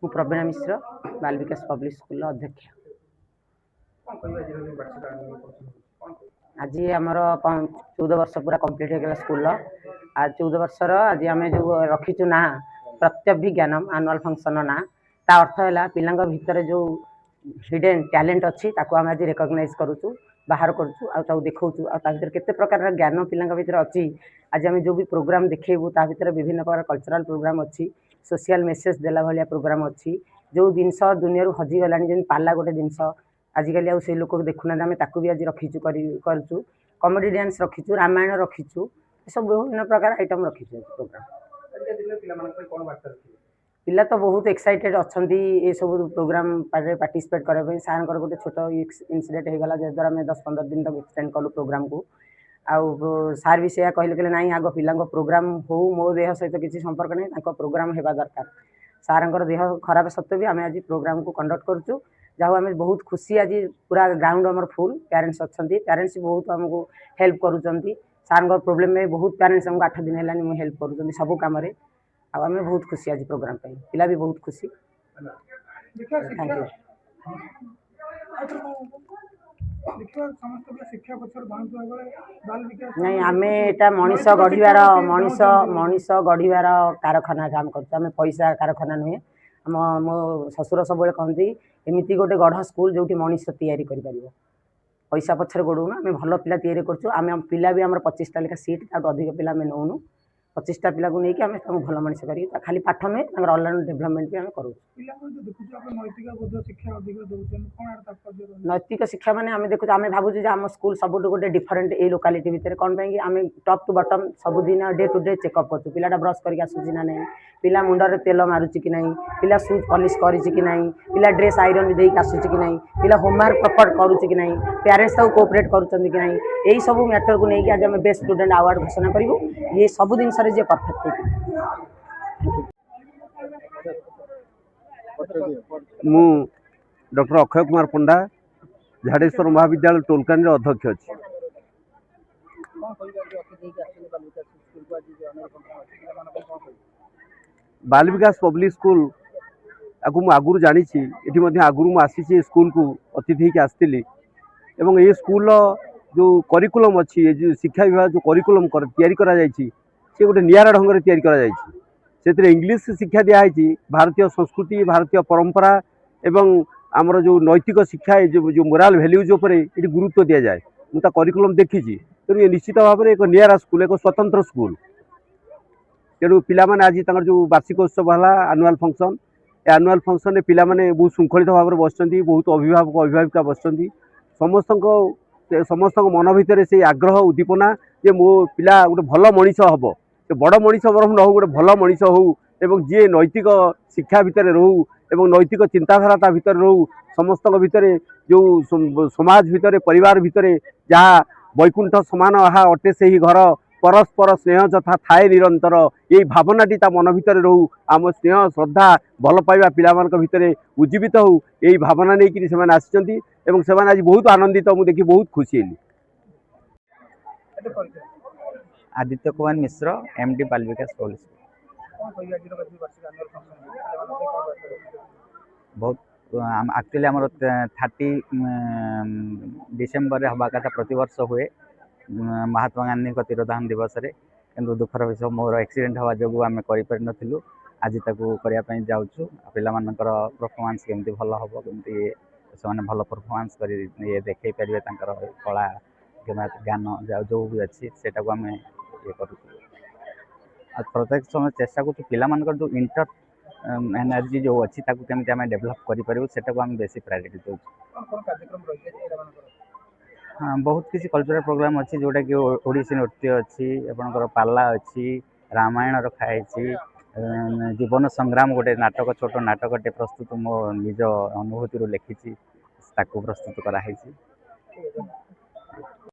ମୁଁ ପ୍ରବୀଣା ମିଶ୍ର ବାल विकास public school अध्यक्ष। आज आमर 14 वर्ष पूरा कंप्लीट हो स्कूल आज 14 वर्षर आज आम जो रखीचु ना प्रत्यभिज्ञानम आनुआल फंक्शन ना ता अर्थ है पिला भितर जो हिडन टैलेंट अच्छी आम आज रिकग्नाइज करूँ बाहर करूँ देखा भर केते प्रकार ज्ञान पिला भर अच्छी आज आम जो भी प्रोग्राम देखू ता भर विभिन्न प्रकार कल्चरल प्रोग्राम अच्छी सोशल मेसेज देला भाया प्रोग्राम अच्छी जो जिनस दुनिया हजिगला जमी पाला गोटे जिनस आजिकल आउ से लोक देखुना आम ताकू भी आज रखीचु करूँ कमेडी डांस रखीचु रामायण रखीचु सब विभिन्न प्रकार आइटम रखीचु प्रोग्राम पिला तो बहुत एक्साइटेड अच्छा ये सब प्रोग्राम पार्टिसिपेट करने सार गोटे छोट इनसीडेंट होगा जद्वारा आम 10-15 दिन तक एक्सटेंड कलु प्रोग्राम को आउ सार भी से कहले ना आग पिला प्रोग्राम हो मो देह सहित किसी संपर्क नहीं प्रोग्राम होगा दरकार सार देह खराब सत्वे भी आम आज प्रोग्राम को कंडक्ट करूँ जहाँ आम बहुत खुशी आज पूरा ग्राउंड आम फुल पेरेंट्स अच्छा पेरेंट्स बहुत आमको हेल्प करुँच सार प्रोब्लेम में बहुत पेरेंट्स आमको 8 दिन है हेल्प करुँच सब कम आम बहुत खुशी आज प्रोग्राम पिला भी बहुत खुशी थैंक यू नहीं आम एटा मनीष गढ़िबार मनीष गढ़िबार कारखाना काम कर पैसा कारखाना नुहे मो ससुर सब कहती एमती गोटे गढ़ स्कूल जो मनीष तैयारी कर पैसा पछर गोड़ना आम भल पिला तैयारी करें पिला भी आम 25टा लेखा सीट अधिक पिला आम नौनु 25टा पिला को लेकिन आम भल मनीष कर खाली पाठ नुहे ऑलराउंड डेभलपमेंट भी आम करूँ नैतिक शिक्षा माने आम देखु आम भावुँ आम स्कूल सब गोटे डिफरेन्ट ये लोकालिटी भितर कौन आम टॉप टू बॉटम सबुदिन डे टू डे चेकअप करूँ पिलाटा ब्रश करके आसूसी ना नहीं पिला मुंडे तेल मारुची कि नहीं पिला शूज पॉलिश करी कि नहीं पिला ड्रेस आयरन देक आसूची कि नहीं पिला होमवर्क प्रॉपर करुच्ची कि नहीं पेरेंट्स ताको कोऑपरेट करुँच कि नहीं यही सब मैटर को लेकिन आज आम बेस्ट स्टूडेंट अवार्ड घोषणा करूँ ये सब जिन जे परफेक्ट मु डॉक्टर अक्षय कुमार पंडा झाड़ेश्वर महाविद्यालय टोलकानी अध्यक्ष अच्छी बाल विकास पब्लिक स्कूल आपको मुझे आगुरी जानी ये आगुरी मुझे स्कूल को अतिथि होकर आसती एवं ये स्कूल जो करिकुलम अच्छी ये जो शिक्षा विभाग जो करिकुलम तैयारी करा जायछि से गोटे नियारा ढंग से तैयारी करा जायछि से इंग्लिश शिक्षा दिखाई भारतीय संस्कृति भारतीय परंपरा एवं आमर जो नैतिक शिक्षा जो मोराल भैल्यूज ये गुरुत्व दि जाए मुझे करिकुलम देखी तेणु ये निश्चित भाव में एक नियारा स्कूल एक स्वतंत्र स्कूल तेणु पिलामाने आज जो वार्षिकोत्सव है आनुआल फंक्शन ए आनुआल फंक्शन में पिलामाने बहुत श्रृंखलित भाव में बस बहुत अभिभावक अभिभाविका बस समस्त मन भितर से आग्रह उद्दीपना जे मो पिला गोटे भल मनीष हम बड़ मनीष बरम न हो गोटे भल मनीष हो एवं जी नैतिक शिक्षा भितर रहू एवं नैतिक चिंताधारा भितर रहू समस्त भितर जो समाज भितर परिवार भितर जहाँ वैकुंठ समान आहा अटे से ही घर परस्पर स्नेह जथा थाए निरंतर यही भावनाटी मन भितर रहू आम स्नेह श्रद्धा भल पाइबा पिला भितर उज्जीवित हो यही भावना नहीं कि आसी आज बहुत आनंदित मुझे देखी बहुत खुशी हली। आदित्य कुमार मिश्र एमडी बाल विकास पब्लिक बहुत एक्चुअली आम 30 डिसेम्बर हवा कथा प्रतिवर्ष हुए महात्मा गांधी तिरोधान दिवस रे किंतु दुखर विषय मोर एक्सीडेंट हवा जो आम करूँ आज करने जाऊँ पिलामानकर परफॉर्मेंस केमती भल हम केमती से भल परफॉर्मेंस कर देखई पारे कला ज्ञान जो भी अच्छी से आम ये कर प्रत्येक समय चेष्टा कर पिलामानकर जो इंटर एनर्जी जो अच्छी केमती आम डेभलप करूँ से बेसी प्रायोरिटी दूँ। हाँ बहुत किसी कल्चरल प्रोग्राम अच्छी जोटा कि ओडिसी नृत्य अच्छी आपंकर पाला अच्छी रामायण रखाई जीवन संग्राम गोटे नाटक छोट नाटकटे प्रस्तुत मो निज अनुभूति लिखी प्रस्तुत कराई।